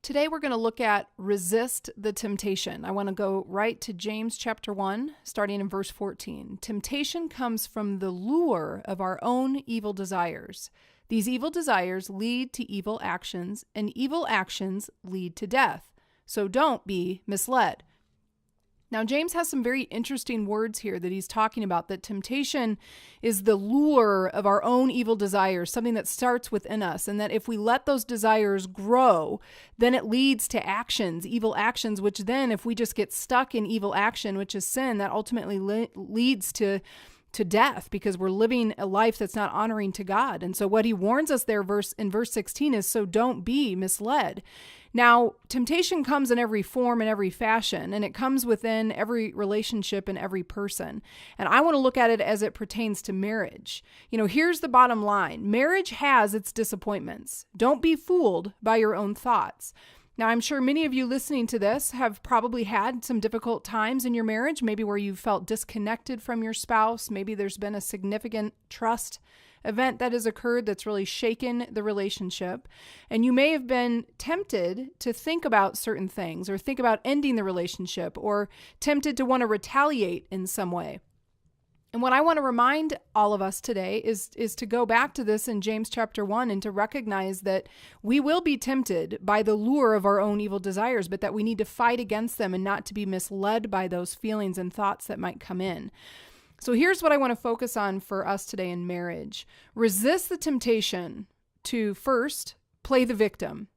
Today we're going to look at resist the temptation. I want to go right to James chapter 1, starting in verse 14. Temptation comes from the lure of our own evil desires. These evil desires lead to evil actions, and evil actions lead to death. So don't be misled. Now, James has some very interesting words here that he's talking about, that temptation is the lure of our own evil desires, something that starts within us, and that if we let those desires grow, then it leads to actions, evil actions, which then, if we just get stuck in evil action, which is sin, that ultimately leads to death, because we're living a life that's not honoring to God. And so what he warns us there in verse 16 is, so don't be misled. Now, temptation comes in every form and every fashion, and it comes within every relationship and every person. And I want to look at it as it pertains to marriage. Here's the bottom line. Marriage has its disappointments. Don't be fooled by your own thoughts. Now, I'm sure many of you listening to this have probably had some difficult times in your marriage, maybe where you felt disconnected from your spouse. Maybe there's been a significant trust event that has occurred that's really shaken the relationship. And you may have been tempted to think about certain things, or think about ending the relationship, or tempted to want to retaliate in some way. And what I want to remind all of us today is to go back to this in James chapter 1 and to recognize that we will be tempted by the lure of our own evil desires, but that we need to fight against them and not to be misled by those feelings and thoughts that might come in. So here's what I want to focus on for us today in marriage. Resist the temptation to first play the victim.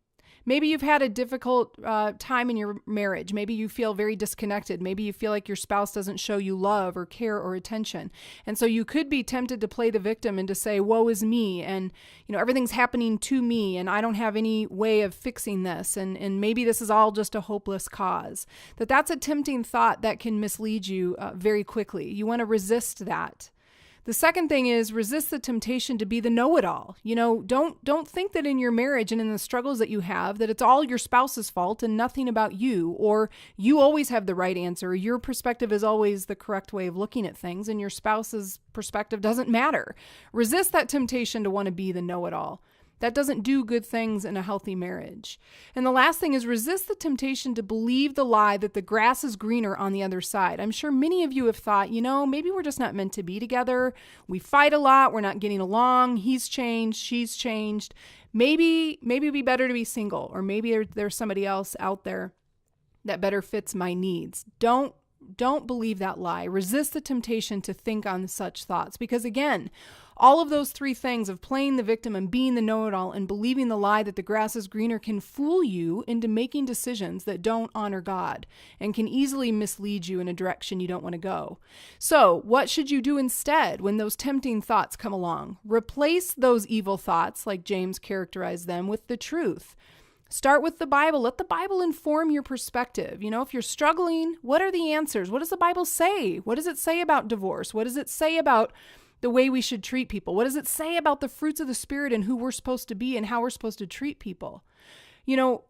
Maybe you've had a difficult time in your marriage. Maybe you feel very disconnected. Maybe you feel like your spouse doesn't show you love or care or attention. And so you could be tempted to play the victim and to say, woe is me, and everything's happening to me, and I don't have any way of fixing this, and maybe this is all just a hopeless cause. That's a tempting thought that can mislead you very quickly. You want to resist that. The second thing is resist the temptation to be the know-it-all. Don't think that in your marriage and in the struggles that you have, that it's all your spouse's fault and nothing about you, or you always have the right answer. Your perspective is always the correct way of looking at things, and your spouse's perspective doesn't matter. Resist that temptation to want to be the know-it-all. That doesn't do good things in a healthy marriage. And the last thing is resist the temptation to believe the lie that the grass is greener on the other side. I'm sure many of you have thought, maybe we're just not meant to be together. We fight a lot. We're not getting along. He's changed. She's changed. Maybe it'd be better to be single, or maybe there's somebody else out there that better fits my needs. Don't believe that lie. Resist the temptation to think on such thoughts, because again, all of those three things of playing the victim and being the know-it-all and believing the lie that the grass is greener can fool you into making decisions that don't honor God and can easily mislead you in a direction you don't want to go. So what should you do instead when those tempting thoughts come along? Replace those evil thoughts, like James characterized them, with the truth. Start with the Bible. Let the Bible inform your perspective. If you're struggling, what are the answers? What does the Bible say? What does it say about divorce? What does it say about the way we should treat people? What does it say about the fruits of the Spirit and who we're supposed to be and how we're supposed to treat people?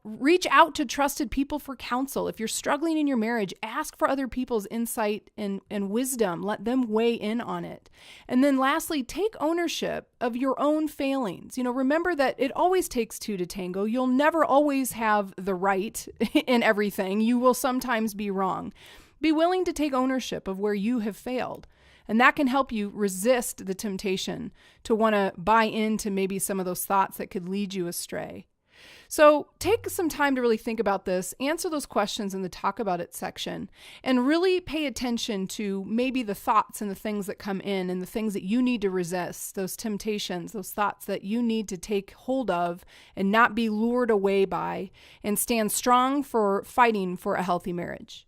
Reach out to trusted people for counsel. If you're struggling in your marriage, ask for other people's insight and wisdom. Let them weigh in on it. And then lastly, take ownership of your own failings. Remember that it always takes two to tango. You'll never always have the right in everything. You will sometimes be wrong. Be willing to take ownership of where you have failed. And that can help you resist the temptation to want to buy into maybe some of those thoughts that could lead you astray. So take some time to really think about this, answer those questions in the talk about it section, and really pay attention to maybe the thoughts and the things that come in and the things that you need to resist, those temptations, those thoughts that you need to take hold of and not be lured away by, and stand strong for fighting for a healthy marriage.